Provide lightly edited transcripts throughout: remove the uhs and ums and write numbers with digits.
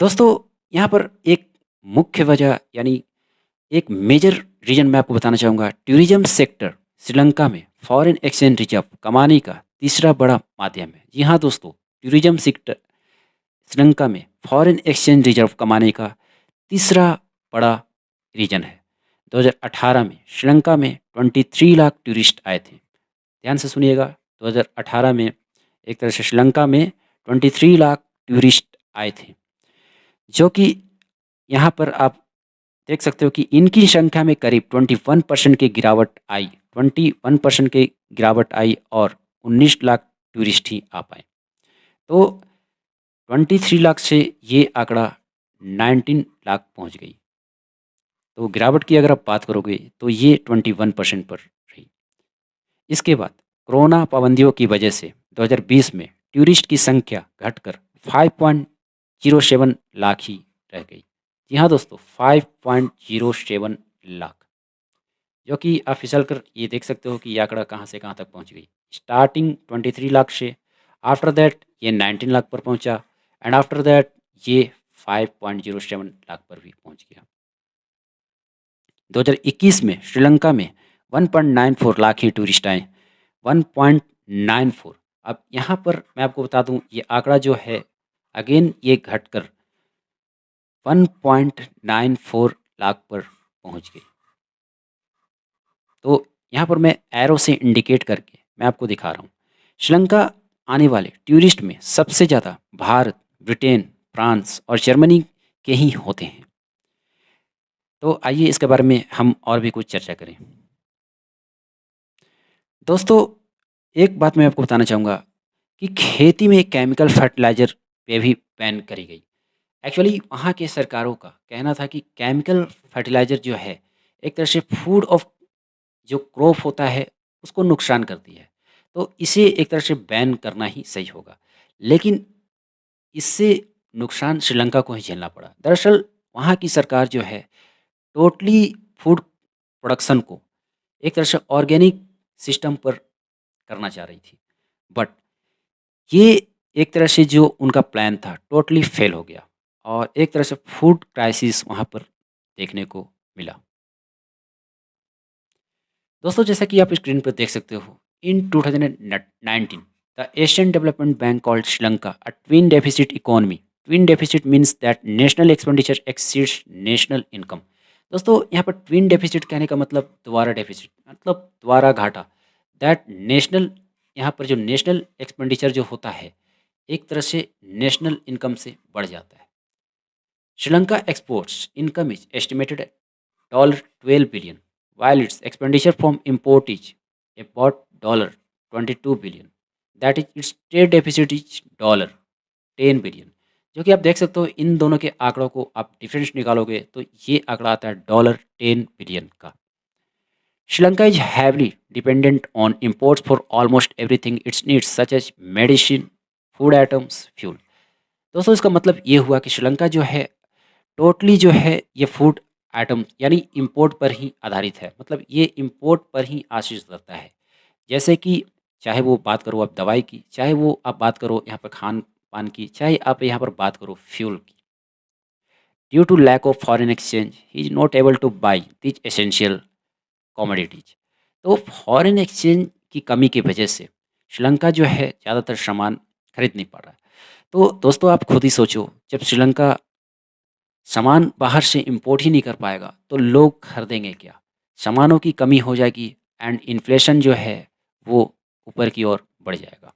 दोस्तों, यहाँ पर एक मुख्य वजह यानी एक मेजर रीज़न मैं आपको बताना चाहूँगा। टूरिज़्म सेक्टर श्रीलंका में फॉरेन एक्सचेंज रिज़र्व कमाने का तीसरा बड़ा माध्यम है। जी हाँ दोस्तों, टूरिज़्म सेक्टर श्रीलंका में फॉरेन एक्सचेंज रिज़र्व कमाने का तीसरा बड़ा रीज़न है। 2018 में श्रीलंका में 23 लाख टूरिस्ट आए थे। ध्यान से सुनिएगा, 2018 में एक तरह से श्रीलंका में 23 लाख टूरिस्ट आए थे, जो कि यहाँ पर आप देख सकते हो कि इनकी संख्या में करीब 21% की गिरावट आई। 21% की गिरावट आई और 19 लाख टूरिस्ट ही आ पाए। तो 23 लाख से ये आंकड़ा 19 लाख पहुंच गई। तो गिरावट की अगर आप बात करोगे तो ये 21% पर रही। इसके बाद कोरोना पाबंदियों की वजह से 2020 में टूरिस्ट की संख्या घटकर 5.07 लाख ही रह गई। जी हाँ दोस्तों, 5.07 लाख, जो कि आप फिसल कर ये देख सकते हो कि ये आंकड़ा कहाँ से कहाँ तक पहुँच गई। स्टार्टिंग 23 लाख से, आफ्टर दैट ये 19 लाख पर पहुँचा एंड आफ्टर दैट ये 5.07 लाख पर भी पहुँच गया। 2021 में श्रीलंका में 1.94 लाख ही टूरिस्ट आए। 1.94। अब यहाँ पर मैं आपको बता दूँ, ये आंकड़ा जो है अगेन ये घटकर 1.94 लाख पर पहुँच गई। तो यहाँ पर मैं एरो से इंडिकेट करके मैं आपको दिखा रहा हूँ। श्रीलंका आने वाले टूरिस्ट में सबसे ज़्यादा भारत, ब्रिटेन, फ्रांस और जर्मनी के ही होते हैं। तो आइए इसके बारे में हम और भी कुछ चर्चा करें। दोस्तों, एक बात मैं आपको बताना चाहूँगा कि खेती में केमिकल फर्टिलाइज़र पे भी बैन करी गई। एक्चुअली वहाँ के सरकारों का कहना था कि केमिकल फर्टिलाइज़र जो है, एक तरह से फूड ऑफ जो क्रॉप होता है, उसको नुकसान करती है। तो इसे एक तरह से बैन करना ही सही होगा। लेकिन इससे नुकसान श्रीलंका को ही झेलना पड़ा। दरअसल वहाँ की सरकार जो है, टोटली फूड प्रोडक्शन को एक तरह से ऑर्गेनिक सिस्टम पर करना चाह रही थी। बट ये एक तरह से जो उनका प्लान था, टोटली फेल हो गया और एक तरह से फूड क्राइसिस वहाँ पर देखने को मिला। दोस्तों, जैसा कि आप स्क्रीन पर देख सकते हो, इन 2019 the Asian development bank called Sri Lanka a twin deficit economy. Twin deficit means that national expenditure exceeds national income. दोस्तों, यहाँ पर ट्विन डेफिसिट कहने का मतलब दोबारा डेफिसिट मतलब दोबारा घाटा। दैट नेशनल, यहाँ पर जो नेशनल एक्सपेंडिचर जो होता है, एक तरह से नेशनल इनकम से बढ़ जाता है। Sri Lanka exports income is estimated $12 billion, while its expenditure from import is about $22 billion. That is, its trade deficit is $10 billion. जो कि आप देख सकते हो, इन दोनों के आंकड़ों को आप डिफरेंस निकालोगे तो ये आंकड़ा आता है $10 billion का। Sri Lanka is heavily dependent on imports for almost everything its needs such as medicine, food items, fuel. दोस्तों, इसका मतलब ये हुआ कि श्रीलंका जो है, टोटली जो है ये फूड आइटम यानी इंपोर्ट पर ही आधारित है। मतलब ये इंपोर्ट पर ही आश्रित रहता है। जैसे कि चाहे वो बात करो आप दवाई की, चाहे वो आप बात करो यहाँ पर खान पान की, चाहे आप यहाँ पर बात करो फ्यूल की। Due to lack of foreign exchange he is not able to buy these essential commodities. तो फॉरेन एक्सचेंज की कमी की वजह से श्रीलंका जो है ज़्यादातर सामान खरीद नहीं पा रहा है। तो दोस्तों, आप खुद ही सोचो, जब श्रीलंका सामान बाहर से इंपोर्ट ही नहीं कर पाएगा तो लोग खरीदेंगे क्या? सामानों की कमी हो जाएगी एंड इन्फ्लेशन जो है वो ऊपर की ओर बढ़ जाएगा।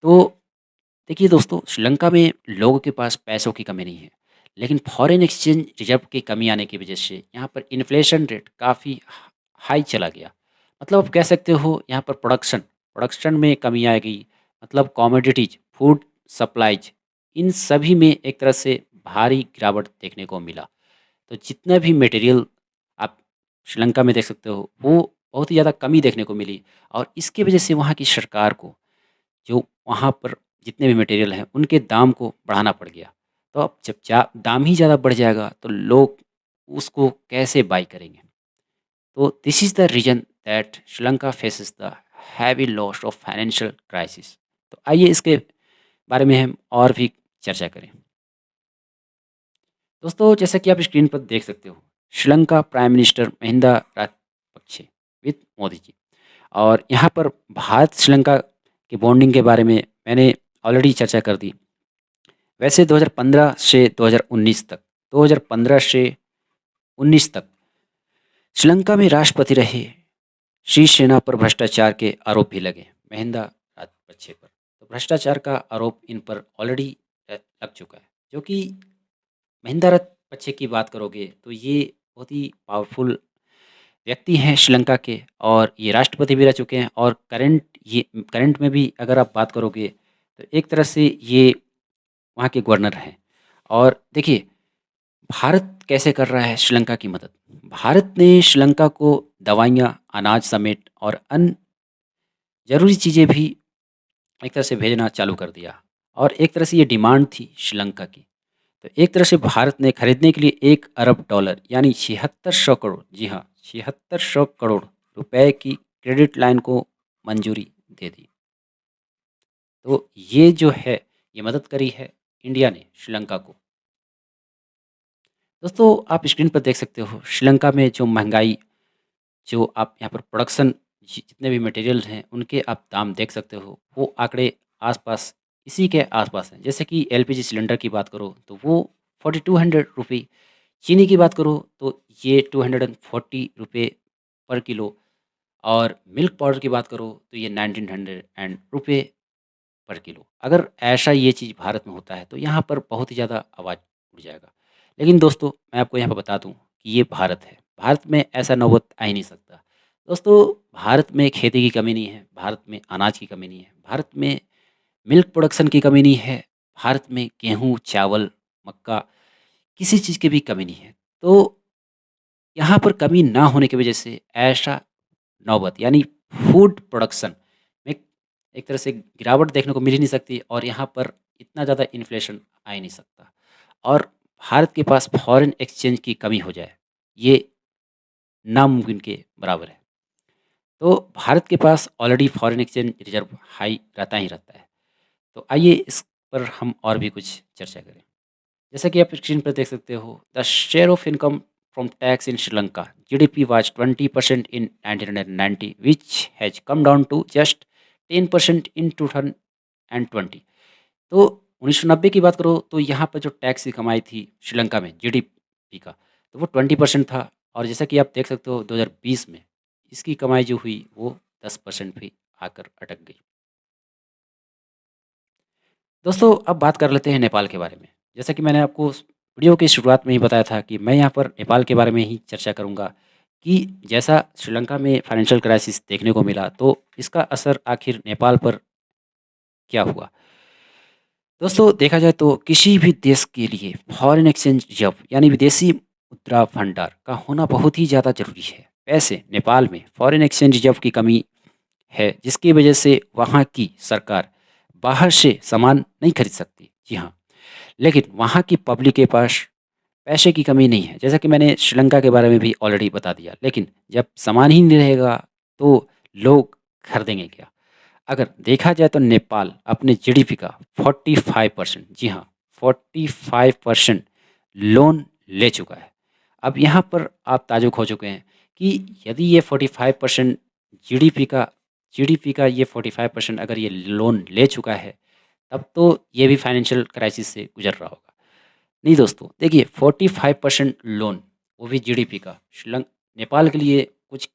तो देखिए दोस्तों, श्रीलंका में लोगों के पास पैसों की कमी नहीं है, लेकिन फॉरेन एक्सचेंज रिजर्व की कमी आने की वजह से यहाँ पर इन्फ्लेशन रेट काफ़ी हाई चला गया। मतलब आप कह सकते हो यहाँ पर प्रोडक्शन प्रोडक्शन में कमी आएगी। मतलब कॉमोडिटीज, फूड सप्लाईज, इन सभी में एक तरह से भारी गिरावट देखने को मिला। तो जितना भी मटेरियल आप श्रीलंका में देख सकते हो, वो बहुत ही ज़्यादा कमी देखने को मिली और इसकी वजह से वहाँ की सरकार को जो वहाँ पर जितने भी मटेरियल हैं उनके दाम को बढ़ाना पड़ गया। तो अब जब दाम ही ज़्यादा बढ़ जाएगा तो लोग उसको कैसे बाई करेंगे? तो this is the reason that Sri Lanka faces the heavy loss of financial crisis. तो आइए इसके बारे में हम और भी चर्चा करें। दोस्तों जैसा कि आप स्क्रीन पर देख सकते हो, Sri Lanka prime minister Mahinda Rajapaksa with Modi ji. और यहाँ पर भारत श्रीलंका के बॉन्डिंग के बारे में मैंने ऑलरेडी चर्चा कर दी। वैसे 2015 से 2019 तक 2015 से 19 तक श्रीलंका में राष्ट्रपति रहे श्री सेना पर भ्रष्टाचार के आरोप भी लगे महिंदा राजपक्षे पर। तो भ्रष्टाचार का आरोप इन पर ऑलरेडी लग चुका है, जो कि महिंदा राजपक्षे की बात करोगे तो ये बहुत ही पावरफुल व्यक्ति हैं श्रीलंका के, और ये राष्ट्रपति भी रह चुके हैं। और करंट में भी अगर आप बात करोगे तो एक तरह से ये वहाँ के गवर्नर हैं। और देखिए भारत कैसे कर रहा है श्रीलंका की मदद। भारत ने श्रीलंका को दवाइयाँ, अनाज समेत और अन्य ज़रूरी चीज़ें भी एक तरह से भेजना चालू कर दिया। और एक तरह से ये डिमांड थी श्रीलंका की। तो एक तरह से भारत ने खरीदने के लिए 1 अरब डॉलर यानी 7600 करोड़, जी हाँ 7600 करोड़ रुपए की क्रेडिट लाइन को मंजूरी दे दी। तो ये जो है, ये मदद करी है इंडिया ने श्रीलंका को। दोस्तों आप स्क्रीन पर देख सकते हो श्रीलंका में जो महंगाई, जो आप यहाँ पर प्रोडक्शन, जितने भी मटेरियल हैं उनके आप दाम देख सकते हो, वो आंकड़े आसपास इसी के आसपास हैं। जैसे कि एलपीजी सिलेंडर की बात करो तो वो 4200 रुपये, चीनी की बात करो तो ये 240 रुपये पर किलो, और मिल्क पाउडर की बात करो तो ये 1900 रुपये पर किलो। अगर ऐसा ये चीज़ भारत में होता है तो यहाँ पर बहुत ही ज़्यादा आवाज़ उठ जाएगा। लेकिन दोस्तों मैं आपको यहाँ पर बता दूँ कि ये भारत है, भारत में ऐसा नौबत आ ही नहीं सकता। दोस्तों भारत में खेती की कमी नहीं है, भारत में अनाज की कमी नहीं है, भारत में मिल्क प्रोडक्शन की कमी नहीं है, भारत में गेहूँ, चावल, मक्का, किसी चीज़ की भी कमी नहीं है। तो यहाँ पर कमी ना होने की वजह से ऐसा नौबत यानी फूड प्रोडक्शन में एक तरह से गिरावट देखने को मिल ही नहीं सकती, और यहाँ पर इतना ज़्यादा इन्फ्लेशन आ ही नहीं सकता। और भारत के पास फॉरेन एक्सचेंज की कमी हो जाए, ये नामुमकिन के बराबर है। तो भारत के पास already foreign exchange reserve high रहता ही रहता है। तो आइए इस पर हम और भी कुछ चर्चा करें। जैसा कि आप स्क्रीन पर देख सकते हो, the share of income from tax in Sri Lanka GDP was 20% in 1990 which has come down to just 10% in 2020। तो 1990 की बात करो तो यहाँ पर जो टैक्स की कमाई थी श्रीलंका में जीडीपी का, तो वो 20% था। और जैसा कि आप देख सकते हो 2020 में इसकी कमाई जो हुई वो 10% भी आकर अटक गई। दोस्तों अब बात कर लेते हैं नेपाल के बारे में। जैसा कि मैंने आपको वीडियो की शुरुआत में ही बताया था कि मैं यहाँ पर नेपाल के बारे में ही चर्चा करूँगा, कि जैसा श्रीलंका में फाइनेंशियल क्राइसिस देखने को मिला तो इसका असर आखिर नेपाल पर क्या हुआ। दोस्तों देखा जाए तो किसी भी देश के लिए फॉरेन एक्सचेंज रिजर्व यानी विदेशी मुद्रा भंडार का होना बहुत ही ज़्यादा ज़रूरी है। वैसे नेपाल में फॉरेन एक्सचेंज रिजर्व की कमी है, जिसकी वजह से वहाँ की सरकार बाहर से सामान नहीं खरीद सकती। जी हाँ, लेकिन वहाँ की पब्लिक के पास पैसे की कमी नहीं है, जैसा कि मैंने श्रीलंका के बारे में भी ऑलरेडी बता दिया। लेकिन जब सामान ही नहीं रहेगा तो लोग खरीदेंगे क्या। अगर देखा जाए तो नेपाल अपने जीडीपी का 45%, जी हाँ 45% लोन ले चुका है। अब यहाँ पर आप ताजुब हो चुके हैं कि यदि ये 45% जीडीपी का जीडीपी का ये 45% अगर ये लोन ले चुका है, तब तो ये भी फाइनेंशियल क्राइसिस से गुजर रहा होगा। नहीं दोस्तों, देखिए 45% लोन, वो भी जीडीपी का, नेपाल के लिए कुछ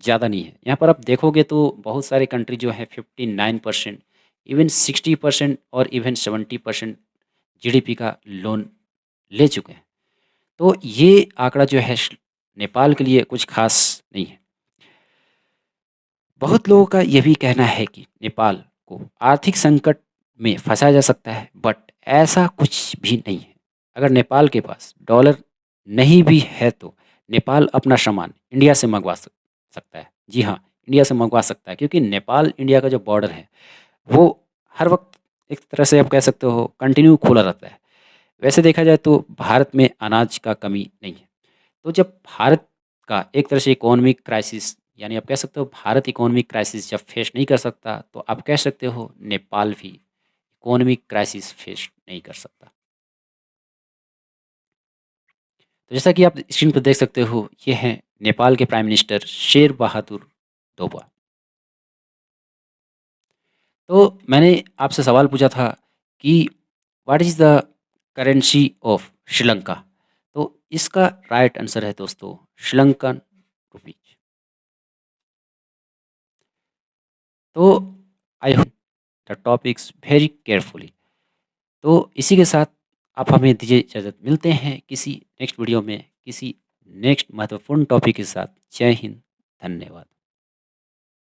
ज़्यादा नहीं है। यहाँ पर आप देखोगे तो बहुत सारे कंट्री जो है 59%, इवन 60% और इवन 70% जीडीपी का लोन ले चुके हैं। तो ये आंकड़ा जो है नेपाल के लिए कुछ खास नहीं है। बहुत लोगों का ये भी कहना है कि नेपाल को आर्थिक संकट में फंसाया जा सकता है, बट ऐसा कुछ भी नहीं है। अगर नेपाल के पास डॉलर नहीं भी है तो नेपाल अपना सामान इंडिया से मंगवा सकता है। जी हाँ, इंडिया से मंगवा सकता है, क्योंकि नेपाल इंडिया का जो बॉर्डर है वो हर वक्त एक तरह से आप कह सकते हो कंटिन्यू खुला रहता है। वैसे देखा जाए तो भारत में अनाज का कमी नहीं है। तो जब भारत का एक तरह से इकोनॉमिक क्राइसिस, यानी आप कह सकते हो भारत इकोनॉमिक क्राइसिस जब फेस नहीं कर सकता, तो आप कह सकते हो नेपाल भी इकोनॉमिक क्राइसिस फेस नहीं कर सकता। तो जैसा कि आप स्क्रीन पर देख सकते हो, ये हैं नेपाल के प्राइम मिनिस्टर शेर बहादुर तोबा। तो मैंने आपसे सवाल पूछा था कि what is the currency of Sri Lanka? तो इसका राइट आंसर है दोस्तों श्रीलंकन रुपीज़। तो I hope the topics very carefully. तो इसी के साथ आप हमें दीजिए इजाज़त। मिलते हैं किसी नेक्स्ट वीडियो में, किसी नेक्स्ट महत्वपूर्ण टॉपिक के साथ। जय हिंद, धन्यवाद।